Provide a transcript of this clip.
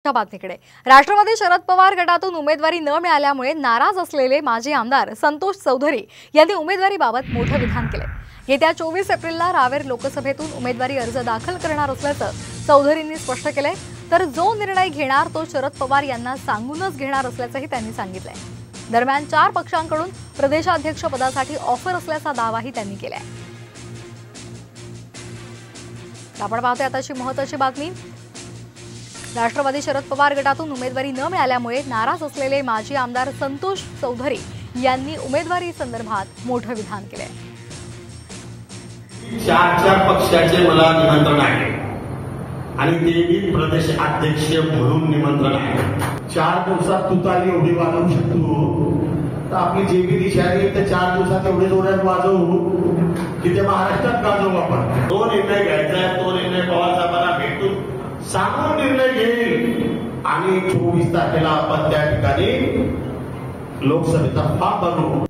बातमीकडे राष्ट्रवादी शरद पवार गटातून उमेदवारी न मिळाल्यामुळे नाराज असलेले माजी आमदार संतोष चौधरी यांनी उमेदवारीबाबत मोठं विधान केले। येत्या 24 एप्रिलला रावेर लोकसभेतून उमेदवारी अर्ज दाखल करणार असल्याचं चौधरींनी स्पष्ट केलंय। तर जो निर्णय घेणार तो शरद पवार यांना सांगूनच घेणार असल्याचंही त्यांनी सांगितलंय। दरम्यान 4 पक्षांकडून प्रदेशाध्यक्ष पदासाठी ऑफर असल्याचा दावाही त्यांनी केलाय। आपण पाहतोय आताची महत्त्वाची बातमी। राष्ट्रवादी शरद पवार गटातून उमेदवारी न मिळाल्यामुळे नाराज असलेले माजी आमदार संतोष चौधरी यांनी उमेदवारी संदर्भात मोठं विधान केलंय। 4 पक्षाचे मला निमंत्रण आहे आणि ते प्रदेश अध्यक्ष म्हणून निमंत्रण आहे। 4 दिवसात तुतारी एवढी वाजवू शकतो तर आपली जे बी दिशा आहे ते 4 दिवसात एवढे जोरात वाजवू की ते महाराष्ट्रात गाजवू आपण। तो निर्णय घ्यायचा आहे, तो निर्णय पवार साहेबांना भेटून सांगून निर्णय घेईल आणि 24 तारखेला आपण त्या ठिकाणी लोकसभेचा फॉर्म भरू।